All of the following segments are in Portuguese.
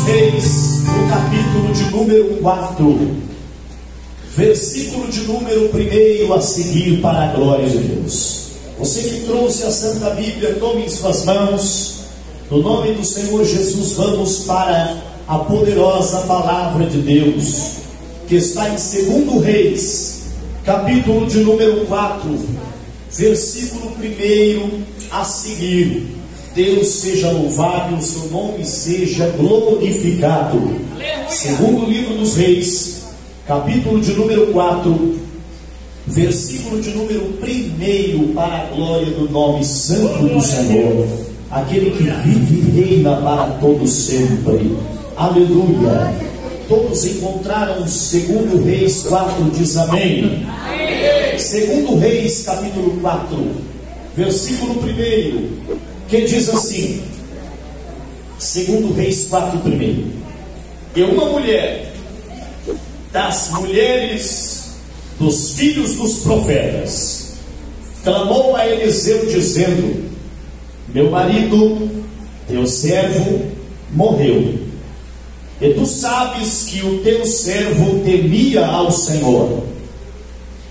Reis, no capítulo de número 4, versículo de número 1 a seguir, para a glória de Deus. Você que trouxe a Santa Bíblia, tome em suas mãos. No nome do Senhor Jesus, vamos para a poderosa palavra de Deus, que está em 2 Reis, capítulo de número 4, versículo 1 a seguir. Deus seja louvado, o seu nome seja glorificado. Segundo livro dos Reis, capítulo de número 4, versículo de número 1, para a glória do nome santo do Senhor, aquele que vive e reina para todo sempre. Aleluia. Todos encontraram 2 Reis 4, diz amém. 2 Reis capítulo 4, versículo 1, que diz assim: 2 Reis 4, 1. E uma mulher das mulheres dos filhos dos profetas clamou a Eliseu dizendo: meu marido, teu servo, morreu, e tu sabes que o teu servo temia ao Senhor,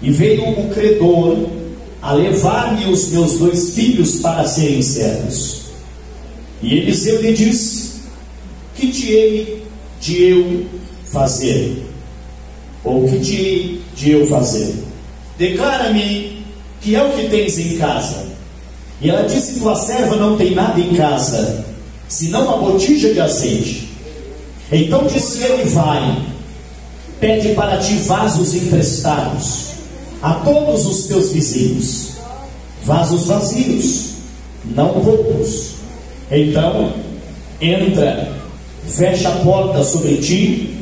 e veio um credor a levar-me os meus 2 filhos para serem servos. E Eliseu lhe disse: que te hei de eu fazer? Ou que te hei de eu fazer? Declara-me que é o que tens em casa. E ela disse: tua serva não tem nada em casa, senão uma botija de azeite. Então disse ele: vai, pede para ti vasos emprestados a todos os teus vizinhos, vasos vazios, não poucos. Então entra, fecha a porta sobre ti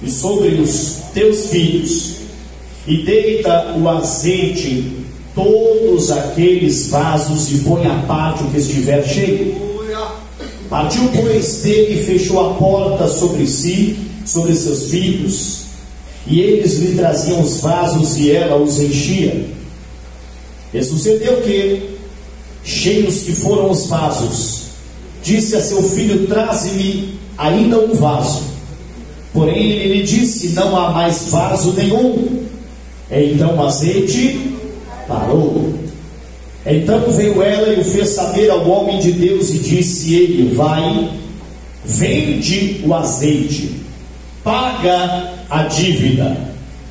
e sobre os teus filhos, e deita o azeite todos aqueles vasos, e põe à parte o que estiver cheio. Partiu, pois, dele e fechou a porta sobre si, sobre seus filhos, e eles lhe traziam os vasos e ela os enchia. E sucedeu que, cheios que foram os vasos, disse a seu filho: traze-me ainda um vaso. Porém ele lhe disse: não há mais vaso nenhum. Então o azeite parou. Então veio ela e o fez saber ao homem de Deus, e disse ele: vai, vende o azeite, paga a dívida,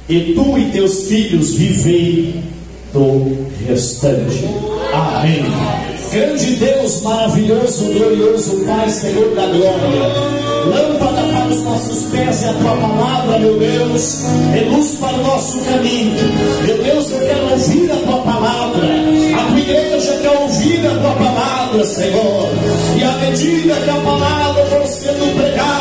e tu e teus filhos vivei do restante. Amém. Grande Deus, maravilhoso, glorioso Pai, Senhor da glória, lâmpada para os nossos pés é a tua palavra, meu Deus, é luz para o nosso caminho. Meu Deus, eu quero ouvir a tua palavra, a tua igreja quer ouvir a tua palavra, Senhor, e à medida que a palavra for sendo pregada,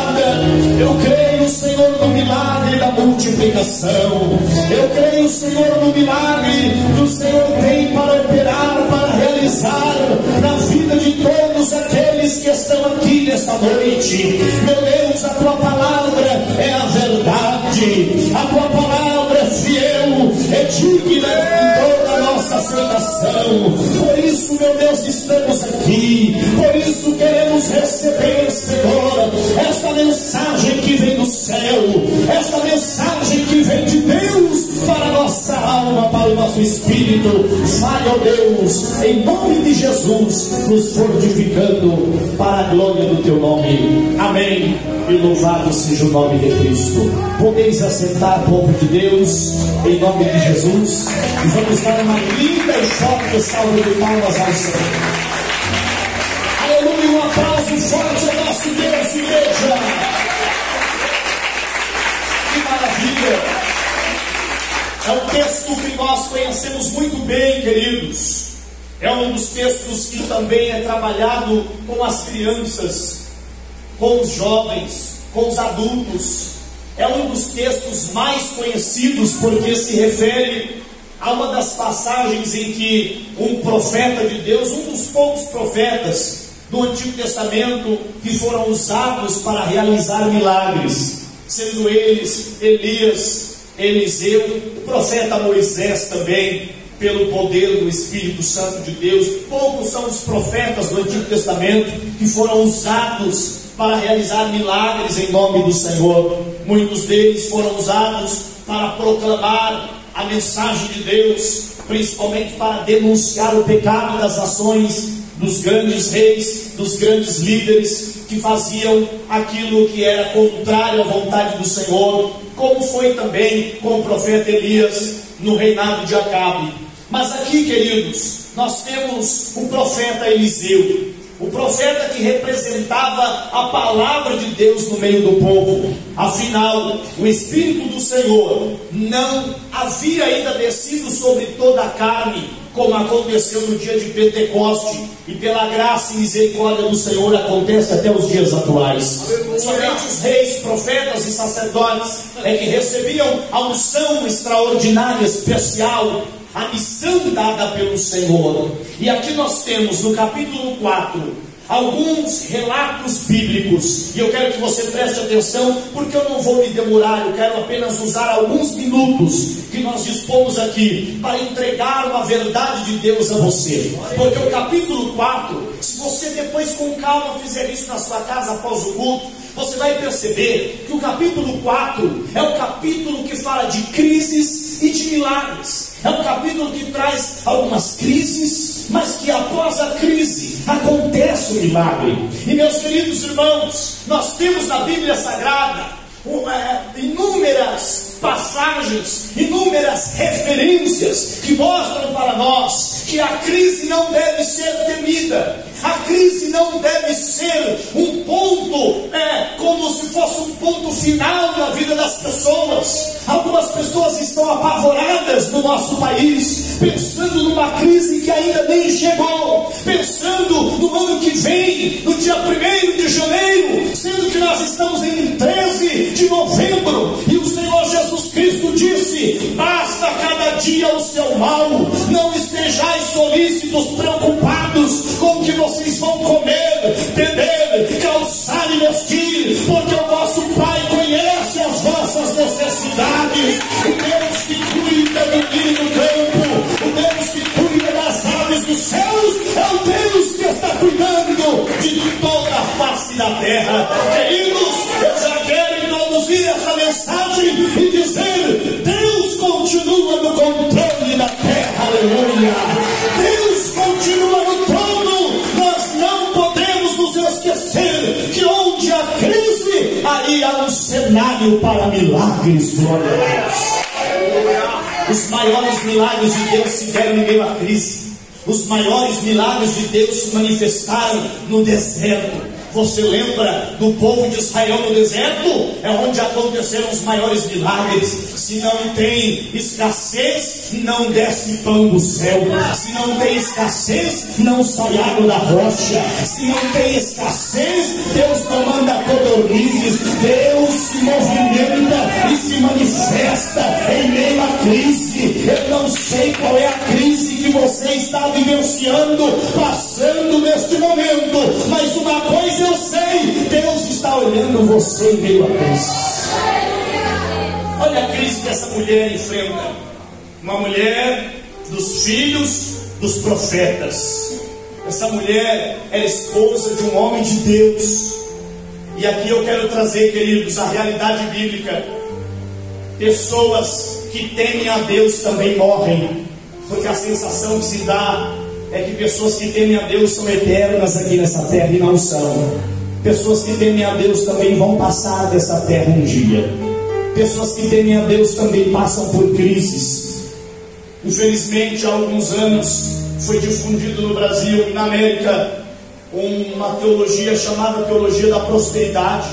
eu creio, Senhor, no milagre da multiplicação. Eu creio, Senhor, no milagre que o Senhor tem para operar, para realizar na vida de todos aqueles que estão aqui nesta noite. Meu Deus, a tua palavra é a verdade, a tua palavra é fiel, é digna de toda a nossa aceitação. Por isso, meu Deus, estamos aqui, por isso queremos receber, Senhor, esta mensagem que vem do céu, esta mensagem que vem de Deus para a nossa alma, para o nosso espírito. Fale, ó Deus, em nome de Jesus, nos fortificando para a glória do teu nome. Amém. E louvado seja o nome de Cristo. Podeis assentar, povo de Deus, em nome de Jesus, e vamos dar uma linda e forte salva de palmas ao Senhor. Aleluia, um aplauso forte ao nosso Deus, igreja. Que maravilha! É um texto que nós conhecemos muito bem, queridos. É um dos textos que também é trabalhado com as crianças, com os jovens, com os adultos. É um dos textos mais conhecidos, porque se refere a uma das passagens em que um profeta de Deus, um dos poucos profetas do Antigo Testamento que foram usados para realizar milagres, sendo eles Elias, Eliseu, o profeta Moisés também, pelo poder do Espírito Santo de Deus. Poucos são os profetas do Antigo Testamento que foram usados para realizar milagres em nome do Senhor. Muitos deles foram usados para proclamar a mensagem de Deus, principalmente para denunciar o pecado das nações, dos grandes reis, dos grandes líderes que faziam aquilo que era contrário à vontade do Senhor, como foi também com o profeta Elias no reinado de Acabe. Mas aqui, queridos, nós temos o profeta Eliseu, o profeta que representava a palavra de Deus no meio do povo. Afinal, o Espírito do Senhor não havia ainda descido sobre toda a carne, como aconteceu no dia de Pentecoste, e pela graça e misericórdia do Senhor acontece até os dias atuais. Somente os reis, profetas e sacerdotes é que recebiam a unção extraordinária, especial, a missão dada pelo Senhor. E aqui nós temos no capítulo 4 alguns relatos bíblicos, e eu quero que você preste atenção, porque eu não vou me demorar, eu quero apenas usar alguns minutos que nós dispomos aqui para entregar uma verdade de Deus a você. Porque o capítulo 4, se você depois com calma fizer isso na sua casa após o culto, você vai perceber que o capítulo 4 é o capítulo que fala de crises e de milagres. É um capítulo que traz algumas crises, mas que após a crise acontece o milagre. E meus queridos irmãos, nós temos na Bíblia Sagrada inúmeras passagens, inúmeras referências que mostram para nós que a crise não deve ser temida. A crise não deve ser um ponto, como se fosse um ponto final na vida das pessoas. Algumas pessoas estão apavoradas no nosso país, pensando numa crise que ainda nem chegou, pensando no ano que vem, no dia 1º de janeiro, sendo que nós estamos em 13 de novembro, e o Senhor Jesus Cristo disse: basta cada dia o seu mal, não estejais solícitos, preocupados com o que vocês vão comer, beber, calçar e vestir, porque o vosso Pai conhece as vossas necessidades. O Deus que cuida do lírio do campo, o Deus que cuida das aves dos céus, é o Deus que está cuidando de toda a face da terra. Queridos, eu já quero introduzir essa mensagem e dizer: Deus continua no controle da terra, aleluia. Deus continua no trono. Nós não podemos nos esquecer que onde há crise, aí há um cenário para milagres, glória a Deus. Os maiores milagres de Deus se deram em meio à crise. Os maiores milagres de Deus se manifestaram no deserto. Você lembra do povo de Israel no deserto? É onde aconteceram os maiores milagres. Se não tem escassez, não desce pão do céu. Se não tem escassez, não sai água da rocha. Se não tem escassez, Deus não manda codornizes. Deus se movimenta e se manifesta em meio à crise. Eu não sei qual é a crise que você está vivenciando, passando neste momento, mas uma coisa eu sei: Deus está olhando você em meio à crise. Olha a crise que essa mulher enfrenta. Uma mulher dos filhos dos profetas. Essa mulher é esposa de um homem de Deus. E aqui eu quero trazer, queridos, a realidade bíblica. Pessoas que temem a Deus também morrem, porque a sensação que se dá é que pessoas que temem a Deus são eternas aqui nessa terra, e não são. Pessoas que temem a Deus também vão passar dessa terra um dia. Pessoas que temem a Deus também passam por crises. Infelizmente, há alguns anos foi difundido no Brasil e na América uma teologia chamada teologia da prosperidade,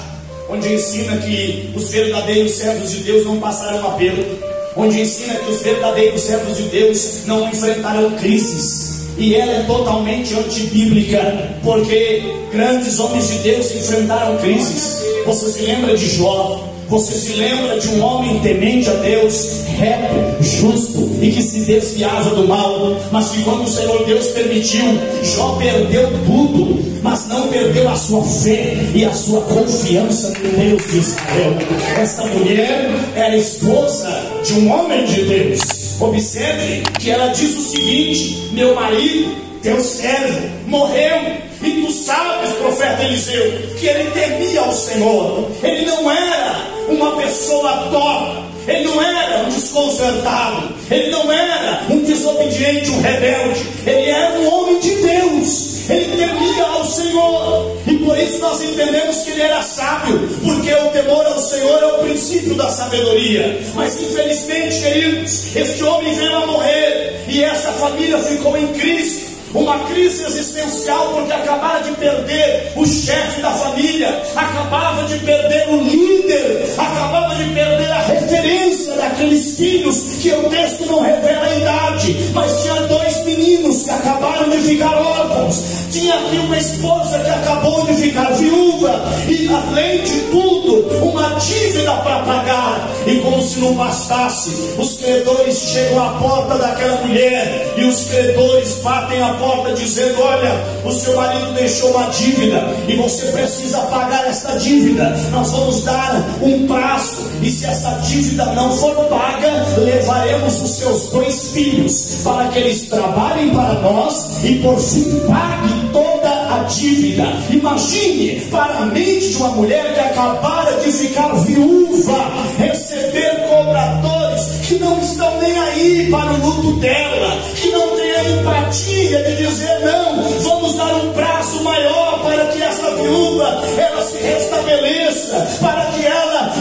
onde ensina que os verdadeiros servos de Deus não passarão aperto, onde ensina que os verdadeiros servos de Deus não enfrentarão crises. E ela é totalmente antibíblica, porque grandes homens de Deus enfrentaram crises. Você se lembra de Jó? Você se lembra de um homem temente a Deus, reto, justo e que se desviava do mal, mas que quando o Senhor Deus permitiu, Jó perdeu tudo, mas não perdeu a sua fé e a sua confiança no Deus de Israel. Esta mulher era esposa de um homem de Deus. Observe que ela diz o seguinte: meu marido teu servo, morreu. E tu sabes, profeta Eliseu, que ele temia ao Senhor. Ele não era uma pessoa torta, ele não era um desconcertado, ele não era um desobediente, um rebelde. Ele era um homem de Deus. Ele temia ao Senhor, e por isso nós entendemos que ele era sábio, porque o temor ao Senhor é o princípio da sabedoria. Mas infelizmente, queridos, este homem veio a morrer, e essa família ficou em crise. Uma crise existencial, porque acabava de perder o chefe da família, acabava de perder o líder, acabava de perder a referência daqueles filhos, que o texto não revela a idade, mas tinha 2 meninos que acabaram de ficar órfãos, tinha aqui uma esposa que acabou de ficar viúva, e além de tudo, uma dívida para pagar. E como se não bastasse, os credores chegam à porta daquela mulher, e os credores batem a porta dizendo: olha, o seu marido deixou uma dívida e você precisa pagar esta dívida. Nós vamos dar um prazo, e se essa dívida não for paga, levaremos os seus 2 filhos para que eles trabalhem para nós e por fim paguem toda a dívida. Imagine, para a mente de uma mulher que acabara de ficar viúva, receber cobradores que não estão nem aí para o luto dela, que não tem a empatia de dizer: não, vamos dar um prazo maior para que essa viúva ela se restabeleça, para que ela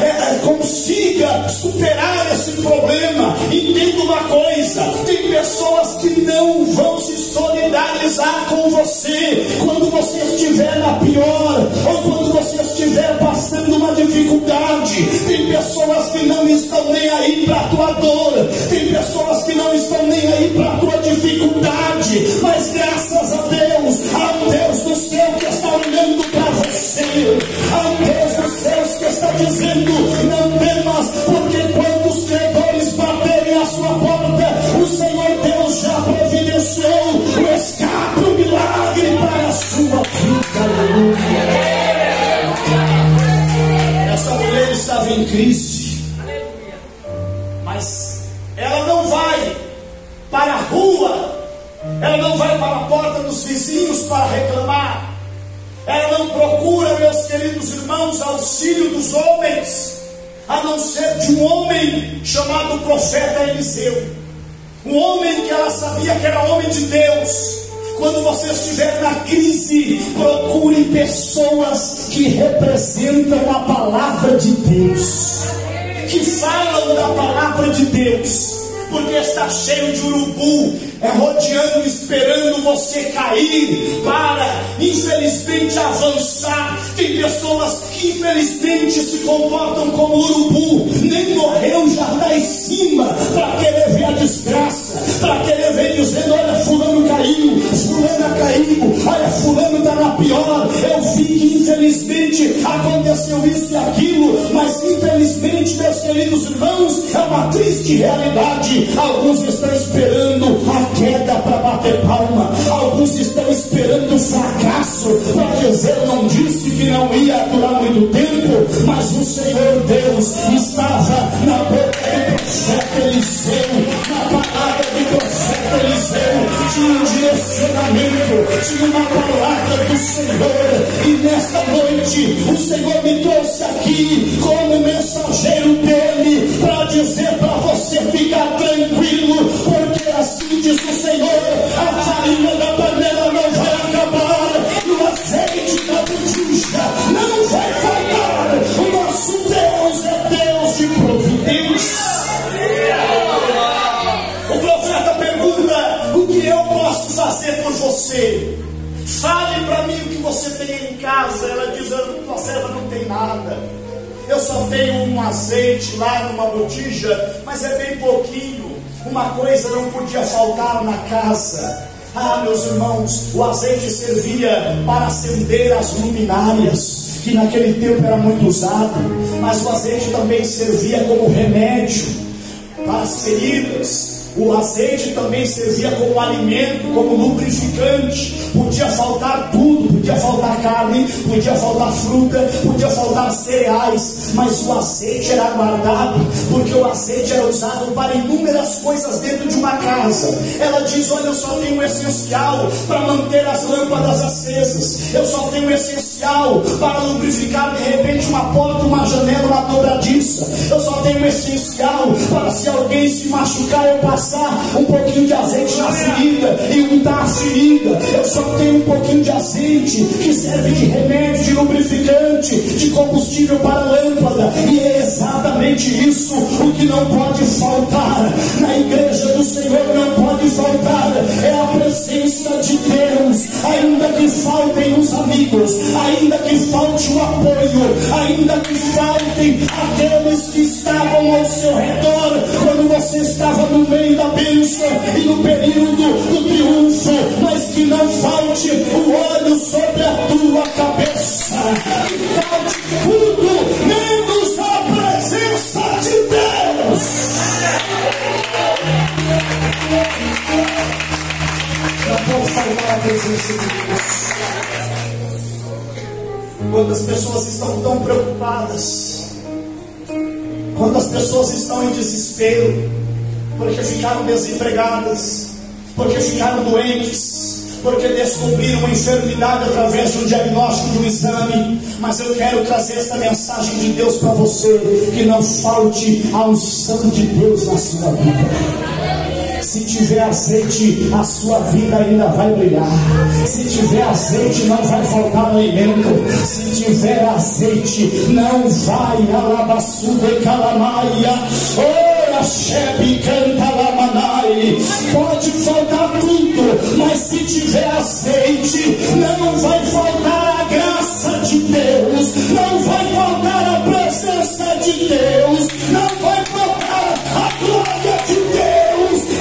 consiga superar esse problema. Entenda uma coisa: tem pessoas que não vão se solidarizar com você quando você estiver na pior, ou quando você estiver passando uma dificuldade. Tem pessoas que não estão nem aí para a tua dor, tem pessoas que não estão nem aí para a tua dificuldade, mas graças a Deus, há um Deus do céu que está olhando para você, há um Deus dos céus que está dizendo: não temas, porque quando os credores baterem a sua porta, o Senhor Deus já providenciou o escape, o milagre para a sua vida. Essa mulher estava em crise, mas ela não vai para a rua, ela não vai para a porta dos vizinhos para reclamar, ela não procura, meus queridos irmãos, auxílio dos homens, a não ser de um homem chamado profeta Eliseu, um homem que ela sabia que era homem de Deus. Quando você estiver na crise, procure pessoas que representam a palavra de Deus, que falam da palavra de Deus, porque está cheio de urubu rodeando, esperando você cair para, infelizmente, avançar. Tem pessoas que, infelizmente, se comportam como urubu, nem morreu, já está em cima, para querer ver a desgraça, para querer ver dizendo: olha, fulano caiu, fulana caiu, olha, fulano está na pior. Eu vi que, infelizmente, aconteceu isso e aquilo, mas, infelizmente, meus queridos irmãos, é uma triste realidade. Alguns estão esperando a queda para bater palma, alguns estão esperando o fracasso para dizer: não disse que não ia durar muito tempo. Mas o Senhor Deus estava na boca do profeta Eliseu, na palavra do profeta Eliseu tinha um direcionamento, tinha uma palavra do Senhor. E nesta noite o Senhor me trouxe aqui como mensageiro dele para dizer para você ficar tranquilo, porque assim diz o Senhor: a farinha da panela não vai acabar, e o azeite da botija não vai faltar. O nosso Deus é Deus de providência. O profeta pergunta: o que eu posso fazer por você? Fale para mim o que você tem em casa. Ela diz: tua serva não tem nada, eu só tenho um azeite lá numa botija, mas é bem pouquinho. Uma coisa não podia faltar na casa. Ah, meus irmãos, o azeite servia para acender as luminárias, que naquele tempo era muito usado, mas o azeite também servia como remédio para as feridas. O azeite também servia como alimento, como lubrificante. Podia faltar tudo, podia faltar carne, podia faltar fruta, podia faltar cereais, mas o azeite era guardado, porque porque o azeite era usado para inúmeras coisas dentro de uma casa. Ela diz: olha, eu só tenho o essencial para manter as lâmpadas acesas, eu só tenho o essencial para lubrificar de repente uma porta, uma janela, uma dobradiça, eu só tenho o essencial para, se alguém se machucar, eu passar um pouquinho de azeite na ferida e untar a ferida. Eu só tenho um pouquinho de azeite que serve de remédio, de lubrificante, de combustível para a lâmpada. E é exatamente isso o que não pode faltar na igreja do Senhor. Não pode faltar é a presença de Deus. Ainda que faltem os amigos, ainda que falte o apoio, ainda que faltem aqueles que estavam ao seu redor quando você estava no meio da bênção e no período do triunfo, mas que não falte o óleo sobre a tua cabeça, que falte tudo menos a presença de Deus. Não pode faltar a presença de Deus. Quando as pessoas estão tão preocupadas, quando as pessoas estão em desespero, porque ficaram desempregadas, porque ficaram doentes, porque descobriram uma enfermidade através de um diagnóstico, de um exame. Mas eu quero trazer esta mensagem de Deus para você: que não falte a unção de Deus na sua vida. Se tiver azeite, a sua vida ainda vai brilhar. Se tiver azeite, não vai faltar alimento. Se tiver azeite, não vai alabassude calamaia. Ora, chefe, canta lamanai. Pode faltar tudo, mas se tiver azeite, não vai faltar a graça de Deus, não vai faltar a presença de Deus, não vai faltar a glória de Deus.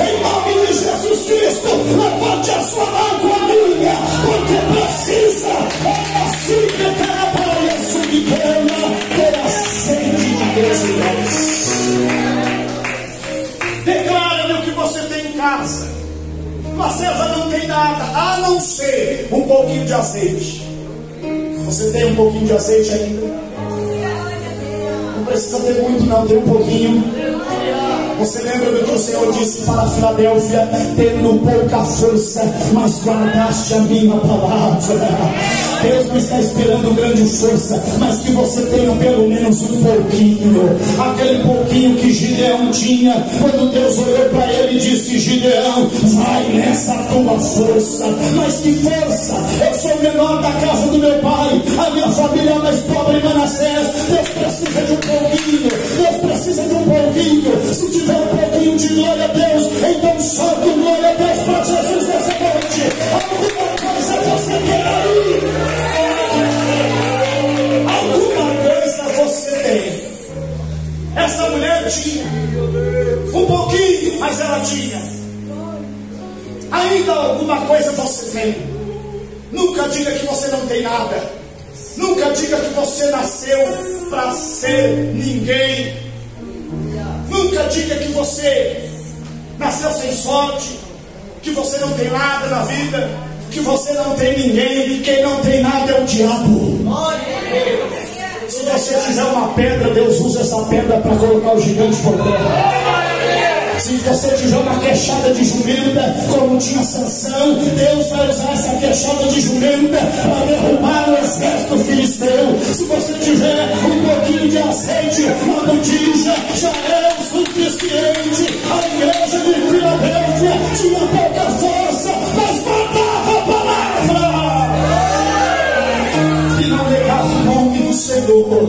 Em nome de Jesus Cristo, levante a sua mão com a minha, porque precisa, é assim que carapaia subterrânea, ter azeite de Deus em nós. Declara-me o que você tem em casa. Você já não tem nada, a não ser um pouquinho de azeite. Você tem um pouquinho de azeite ainda? Não precisa ter muito não, tem um pouquinho. Você lembra do que o Senhor disse para Filadélfia? Tendo pouca força, mas guardaste a minha palavra. Deus não está esperando grande força, mas que você tenha pelo menos um pouquinho. Aquele pouquinho que Gideão tinha, quando Deus olhou para ele e disse: Gideão, vai nessa tua força. Mas que força? Eu sou o menor da casa do meu pai, a minha família é mais pobre em Manassés. Deus precisa de um pouquinho, Deus precisa de um pouquinho. Se tiver um pouquinho de glória a Deus, então solta o glória a Deus para Jesus nessa noite. Alguma coisa você tem aí, alguma coisa você tem. Essa mulher tinha um pouquinho, mas ela tinha. Ainda alguma coisa você tem. Nunca diga que você não tem nada. Nunca diga que você nasceu para ser ninguém. Nunca diga que você nasceu sem sorte, que você não tem nada na vida, que você não tem ninguém. Quem não tem nada é o diabo. Se você fizer uma pedra, Deus usa essa pedra para colocar o gigante por terra. Se você tiver uma queixada de jumenta, como tinha Sansão, Deus vai usar essa queixada de jumenta para derrubar o exército filisteu. Se você tiver um pouquinho de azeite na botija, já é o suficiente. A igreja de Filadélfia tinha pouca força, mas guardava a palavra e não negava o nome do Senhor.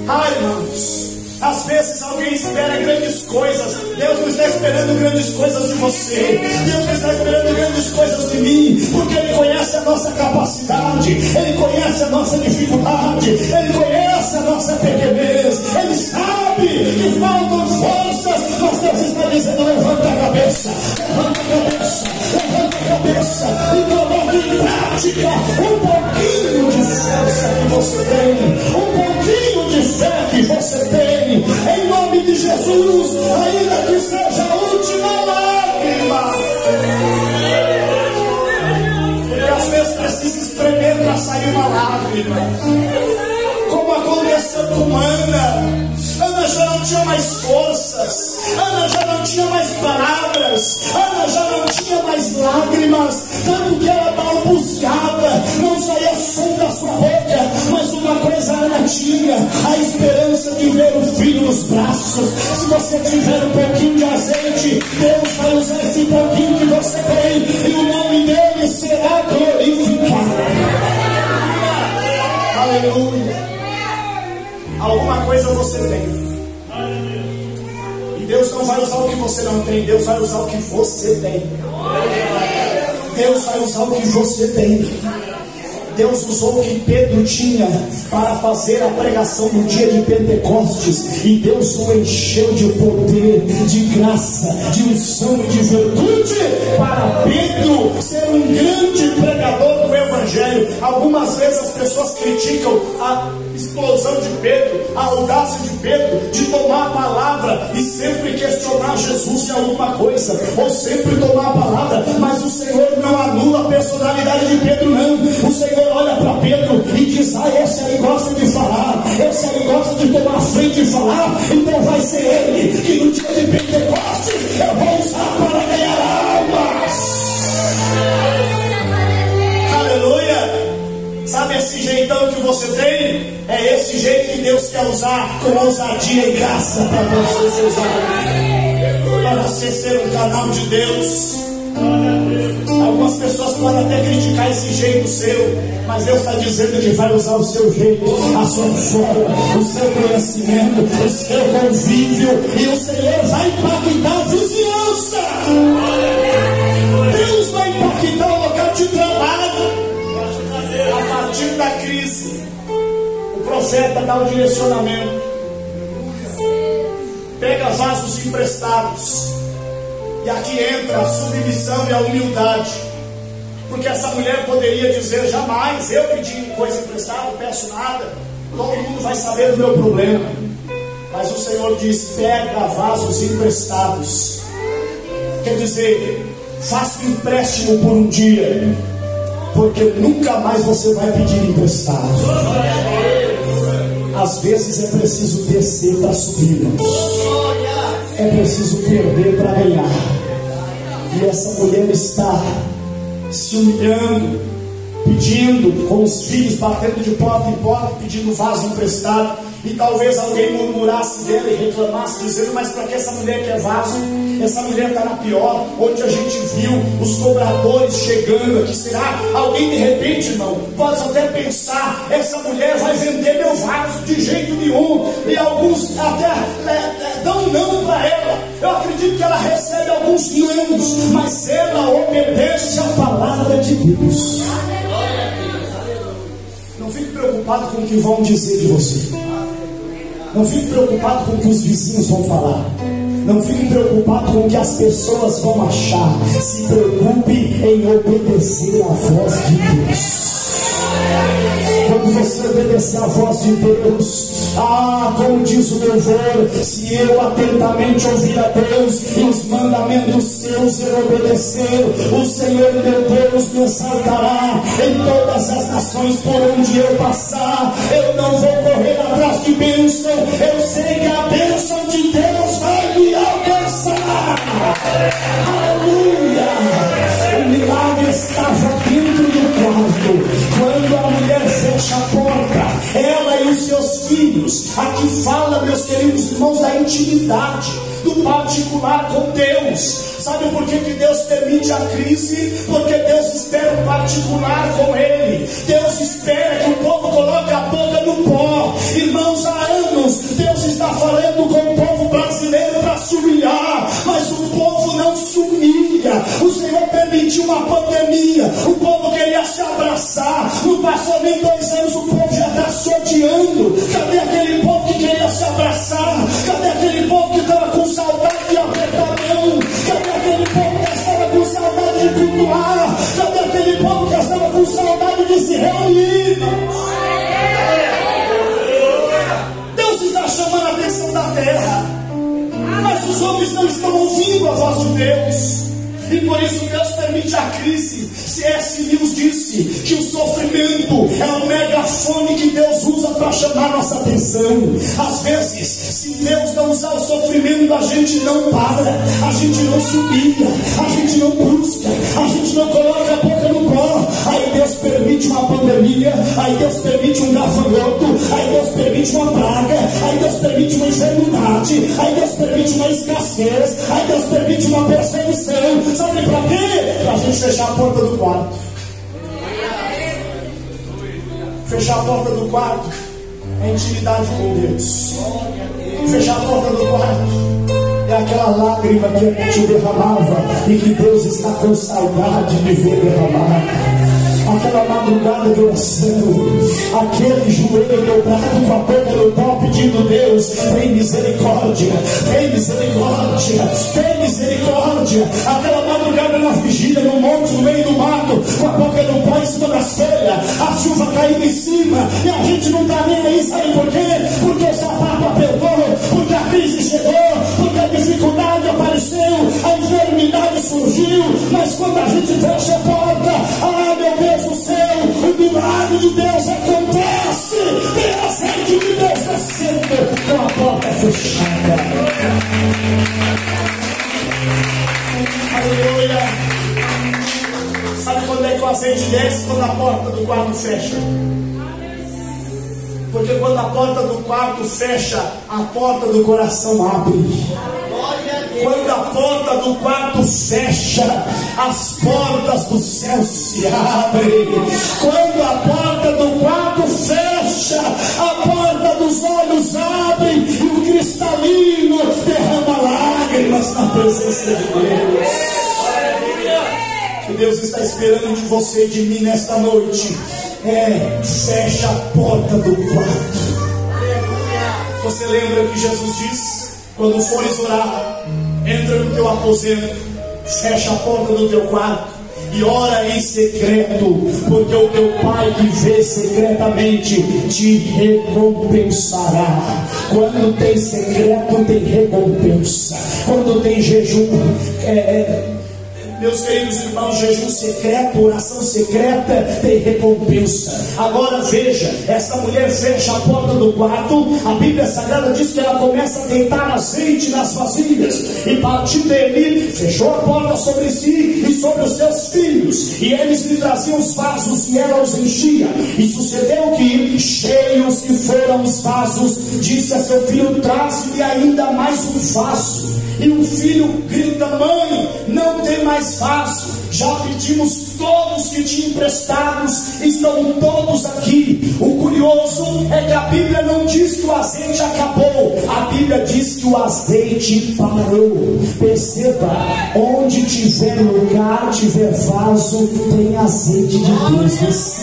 Ai, irmãos, às vezes alguém espera grandes coisas. Deus não está esperando grandes coisas de você. Deus não está esperando grandes coisas de mim, porque Ele conhece a nossa capacidade, Ele conhece a nossa dificuldade, Ele conhece a nossa pequenez. Ele sabe que faltam forças, mas Deus está dizendo: levanta a cabeça, levanta a cabeça, levanta a cabeça e coloque em prática um pouquinho de força que você tem, um pouquinho de fé que você tem. Em nome de Jesus, ainda que seja a última lágrima, porque às vezes precisa espremer para sair uma lágrima, como aconteceu com Ana. Ana chorando não tinha mais forças, Ana já não tinha mais palavras, Ana já não tinha mais lágrimas, tanto que ela balbuciava, não saía som da sua boca, mas uma coisa Ana tinha, a esperança de ver o filho nos braços. Se você tiver um pouquinho de azeite, Deus vai usar esse pouquinho que você tem, e o nome dele será glorificado. Aleluia. Alguma coisa você tem, e Deus não vai usar o que você não tem, Deus vai usar o que você tem. Deus vai usar o que você tem. Deus usou o que Pedro tinha para fazer a pregação no dia de Pentecostes, e Deus o encheu de poder, de graça, de unção e de virtude, para Pedro ser um grande pregador do Evangelho. Algumas vezes as pessoas criticam a explosão de Pedro, a audácia de Pedro, de tomar a palavra e sempre questionar Jesus em alguma coisa, ou sempre tomar a palavra, mas o Senhor não anula a personalidade de Pedro, não. O Senhor olha para Pedro e diz: esse aí gosta de falar, esse aí gosta de tomar a frente e falar, então vai ser ele que no dia de Pentecostes eu vou usar para ganhar almas. Aleluia. Sabe esse jeitão que você tem? É esse jeito que Deus quer usar com ousadia e graça para você usar, para você ser um canal de Deus. Algumas pessoas podem até criticar esse jeito seu, mas Deus está dizendo que vai usar o seu jeito, a sua forma, o seu conhecimento, o seu convívio, e o Senhor vai impactar a vizinhança. Deus vai impactar o local de trabalho. A partir da crise, o profeta dá o direcionamento: pega vasos emprestados. E aqui entra a submissão e a humildade, porque essa mulher poderia dizer: jamais, eu pedi coisa emprestada, não peço nada, todo mundo vai saber do meu problema. Mas o Senhor diz: pega vasos emprestados. Quer dizer, faça um empréstimo por um dia, porque nunca mais você vai pedir emprestado. Às vezes é preciso descer para subir, é preciso perder para ganhar. E essa mulher está se humilhando, pedindo, com os filhos batendo de porta em porta, pedindo vaso emprestado. E talvez alguém murmurasse dela e reclamasse, dizendo: mas para que essa mulher quer vaso? Essa mulher está na pior. Onde a gente viu os cobradores chegando aqui, será? Alguém de repente, irmão, pode até pensar: essa mulher vai vender meu vaso? De jeito nenhum. E alguns até dão não para ela. Eu acredito que ela recebe alguns nãos, mas ela obedece a palavra de Deus. Não fique preocupado com o que vão dizer de você. Não fique preocupado com o que os vizinhos vão falar. Não fique preocupado com o que as pessoas vão achar. Se preocupe em obedecer à voz de Deus. Quando você obedecer à voz de Deus, como diz o louvor: se eu atentamente ouvir a Deus e os mandamentos seus eu obedecer, o Senhor meu Deus me exaltará em todas as nações por onde eu passar. Eu não vou correr atrás de bênção, eu sei que a bênção de Deus vai me alcançar. Aleluia! O milagre estava dentro do quarto. Quando a mulher fecha a porta, ela e os seus filhos. Aqui fala, meus queridos irmãos, da intimidade, do particular com Deus. Sabe por que Deus permite a crise? Porque Deus espera um particular com Ele. Deus espera que o povo coloque a boca no pó. Irmãos, há anos Deus está falando com o povo brasileiro para se humilhar, mas o povo não se humilha. O Senhor permitiu uma pandemia, o povo queria se abraçar. Não passou nem 2 anos, o povo já está se odiando. Cadê aquele povo que queria se abraçar? Cadê aquele povo que estava com saudade de apertar a mão? Cadê aquele povo que estava com saudade de cultuar? Cadê aquele povo que estava com saudade de se reunir? Deus está chamando a atenção da terra, mas os homens não estão ouvindo a voz de Deus. E por isso Deus permite a crise. C.S. Lewis disse que o sofrimento é o megafone que Deus usa para chamar nossa atenção. Às vezes, se Deus não usar o sofrimento, a gente não para, a gente não subia, a gente não busca, a gente não coloca a boca no pó. Aí Deus permite uma pandemia, aí Deus permite um gafanhoto, aí Deus permite uma praga, aí Deus permite uma enfermidade, aí Deus permite uma escassez, aí Deus permite uma perseguição. Sabe para quê? Para a gente fechar a porta do quarto. Fechar a porta do quarto é intimidade com Deus. Fechar a porta do quarto é aquela lágrima que a gente derramava e que Deus está com saudade de ver derramar. Aquela madrugada de oração, aquele joelho dobrado com a boca no pó pedindo: Deus, tem misericórdia, tem misericórdia, tem misericórdia. Aquela madrugada na vigília, no monte, no meio do mato, com a boca no pó em cima das folhas, a chuva caindo em cima, e a gente não está nem aí. Sabe por quê? Porque o sapato apertou, porque a crise chegou, porque a dificuldade apareceu, a enfermidade surgiu. Mas quando a gente fecha a porta, meu Deus do céu, o milagre de Deus acontece. Tem a azeite de Deus descendo com a porta fechada. Aleluia. Sabe quando é que o azeite desce? Quando a porta do quarto fecha. Porque quando a porta do quarto fecha, a porta do coração abre. Quando a porta do quarto fecha, as portas do céu se abrem. Quando a porta do quarto fecha, a porta dos olhos abre e o cristalino derrama lágrimas na presença de Deus. Que Deus está esperando de você e de mim nesta noite. Fecha a porta do quarto. Você lembra que Jesus disse: quando fores orar, entra no teu aposento, fecha a porta do teu quarto e ora em secreto, porque o teu Pai que vê secretamente te recompensará. Quando tem secreto, tem recompensa. Quando tem jejum, meus queridos irmãos, jejum secreto, oração secreta, tem recompensa. Agora veja, essa mulher fecha a porta do quarto. A Bíblia Sagrada diz que ela começa a deitar azeite nas vasilhas, e partindo dele, fechou a porta sobre si e sobre os seus filhos, e eles lhe traziam os vasos e ela os enchia. E sucedeu que, cheios que foram os vasos, disse a seu filho: traze-lhe ainda mais um vaso. E o filho grita: mãe, não tem mais vaso, já pedimos todos que te emprestados, estão todos aqui. O curioso é que a Bíblia não diz que o azeite acabou, a Bíblia diz que o azeite parou. Perceba, onde tiver lugar, tiver vaso, tem azeite de Deus.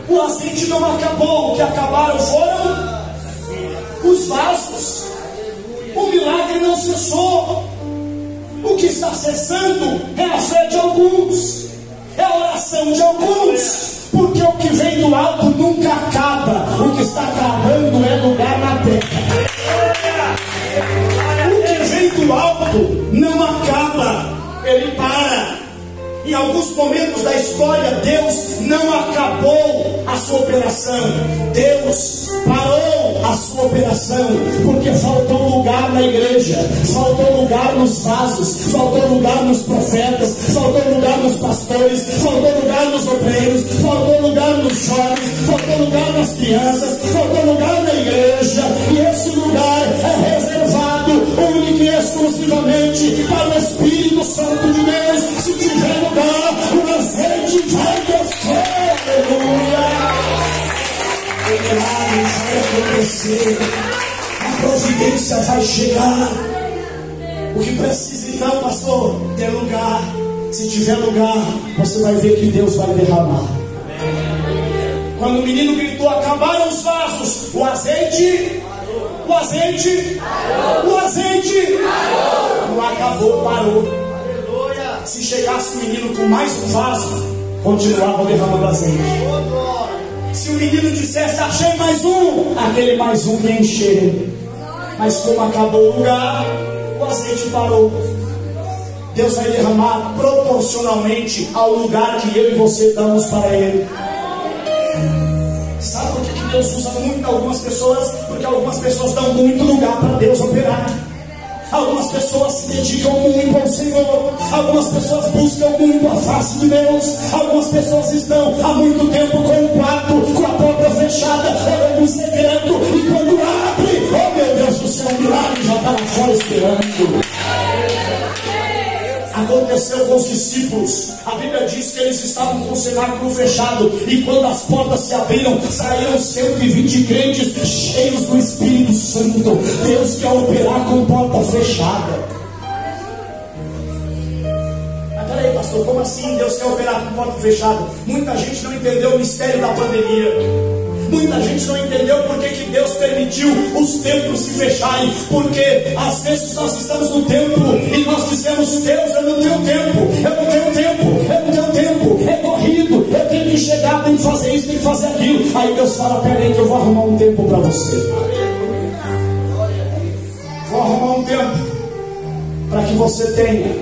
O azeite não acabou, o que acabaram foram os vasos. O milagre não cessou. O que está cessando é a fé de alguns, é a oração de alguns, porque o que vem do alto nunca acaba. O que está acabando é lugar na terra. O que vem do alto não acaba, ele para. Em alguns momentos da história, Deus não acabou a sua operação. Deus parou a sua operação, porque faltou lugar na igreja, faltou lugar nos vasos, faltou lugar nos profetas, faltou lugar nos pastores, faltou lugar nos obreiros, faltou lugar nos jovens, faltou lugar nas crianças, faltou lugar na igreja. E esse lugar é reservado única e exclusivamente para o Espírito Santo de Deus. Se tiver lugar, o azeite vai descer. Aleluia. O milagre vai acontecer, a providência vai chegar. O que precisa então, pastor? Ter lugar. Se tiver lugar, você vai ver que Deus vai derramar. Quando o menino gritou: acabaram os vasos, o azeite não acabou, parou. Se chegasse o menino com mais um vaso, continuava derramando azeite. Se o menino dissesse: achei mais um, aquele mais um ia encher. Mas como acabou o lugar, o azeite parou. Deus vai derramar proporcionalmente ao lugar que eu e você damos para Ele. Sabe por que Deus usa muito algumas pessoas? Porque algumas pessoas dão muito lugar para Deus operar. Algumas pessoas se dedicam muito ao Senhor. Algumas pessoas buscam muito a face de Deus. Algumas pessoas estão há muito tempo com o quarto, com a porta fechada, orando em segredo. E quando abre, oh meu Deus do céu, o milagre já está lá fora esperando. Aconteceu com os discípulos. A Bíblia diz que eles estavam com o cenáculo fechado, e quando as portas se abriram, saíram 120 crentes cheios do Espírito Santo. Deus quer operar com porta fechada. Mas peraí, pastor, como assim Deus quer operar com porta fechada? Muita gente não entendeu o mistério da pandemia. Muita gente não entendeu por que Deus permitiu os templos se fecharem. Porque às vezes nós estamos no templo e nós dizemos: Deus, eu não tenho tempo, eu não tenho tempo, eu não tenho tempo, é corrido, eu tenho que chegar, tenho que fazer isso, tenho que fazer aquilo. Aí Deus fala: peraí que eu vou arrumar um tempo para você. Vou arrumar um tempo para que você tenha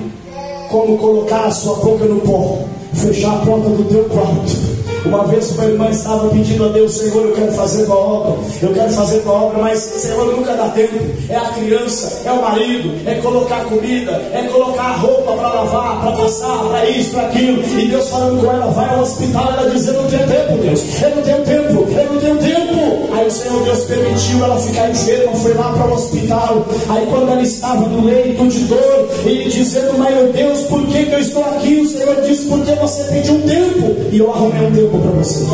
como colocar a sua boca no pó, fechar a porta do teu quarto. Uma vez uma irmã estava pedindo a Deus: Senhor, eu quero fazer tua obra, eu quero fazer tua obra, mas Senhor, nunca dá tempo. É a criança, é o marido, é colocar comida, é colocar a roupa para lavar, para passar, para isso, para aquilo. E Deus falando com ela: vai ao hospital. Ela dizendo: eu não tenho tempo, Deus, eu não tenho tempo, eu não tenho tempo. Aí o Senhor Deus permitiu ela ficar enferma, foi lá para o hospital. Aí quando ela estava no leito de dor e dizendo: mas meu Deus, por que eu estou aqui? O Senhor disse: porque você pediu um tempo e eu arrumei um tempo para você.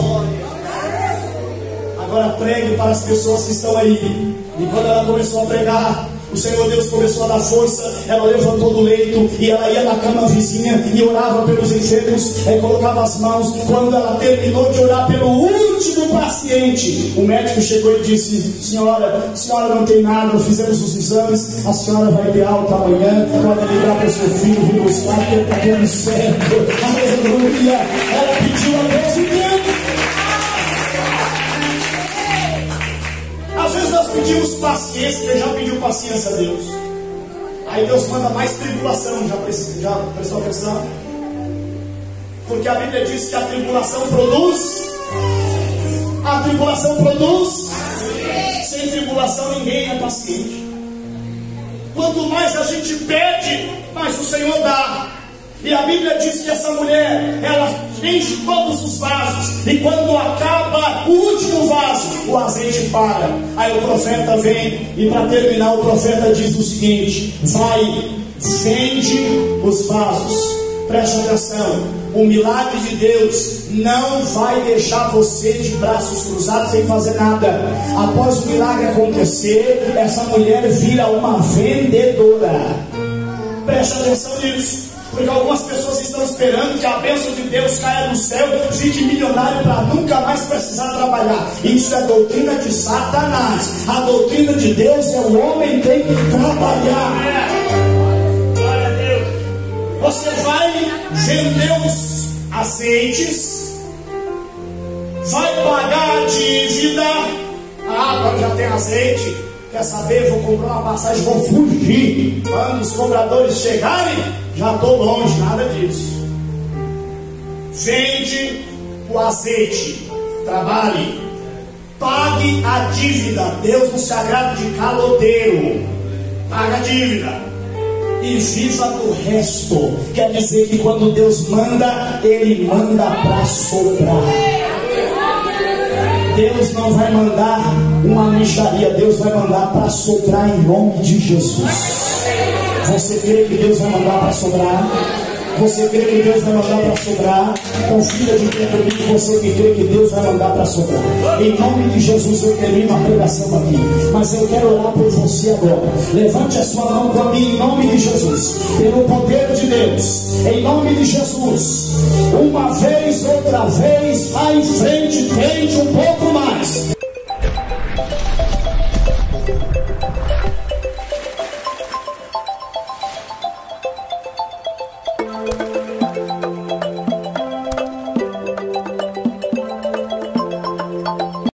Agora pregue para as pessoas que estão aí. E quando ela começou a pregar, o Senhor Deus começou a dar força. Ela levantou do leito e ela ia na cama vizinha e orava pelos enfermos, colocava as mãos. Quando ela terminou de orar pelo último paciente, o médico chegou e disse: senhora não tem nada, fizemos os exames, a senhora vai ter alta amanhã, pode ligar para o seu filho, vir buscar, porque está tudo certo. Aleluia. Ela pediu a Deus o tempo. Às vezes nós pedimos paciência. Você já pediu paciência a Deus? Aí Deus manda mais tribulação. Já prestou atenção? Porque a Bíblia diz que a tribulação produz. A tribulação produz. Sem tribulação ninguém é paciente. Quanto mais a gente pede, mais o Senhor dá. E a Bíblia diz que essa mulher, ela enche todos os vasos, e quando acaba o último vaso, o azeite para. Aí o profeta vem, e para terminar o profeta diz o seguinte: vai, vende os vasos. Preste atenção, o milagre de Deus não vai deixar você de braços cruzados sem fazer nada. Após o milagre acontecer, essa mulher vira uma vendedora. Preste atenção nisso. Porque algumas pessoas estão esperando que a bênção de Deus caia do céu, fique milionário para nunca mais precisar trabalhar. Isso é doutrina de Satanás. A doutrina de Deus é: o homem tem que trabalhar. Glória a Deus. Você vai vender os azeites, vai pagar a dívida. Agora já tem azeite. Quer saber? Vou comprar uma passagem, vou fugir. Quando os cobradores chegarem, já estou longe, nada disso. Vende o azeite, trabalhe, pague a dívida. Deus não se agrada de caloteiro. Paga a dívida e viva do resto. Quer dizer que quando Deus manda, Ele manda para sobrar. Deus não vai mandar uma mixaria, Deus vai mandar para sobrar em nome de Jesus. Você crê que Deus vai mandar para sobrar? Você crê que Deus vai mandar para sobrar? Confia de dentro de mim, você que crê que Deus vai mandar para sobrar. Em nome de Jesus eu termino a pregação aqui. Mas eu quero orar por você agora. Levante a sua mão para mim em nome de Jesus. Pelo poder de Deus, em nome de Jesus. Uma vez, outra vez, vá em frente, tente um pouco mais.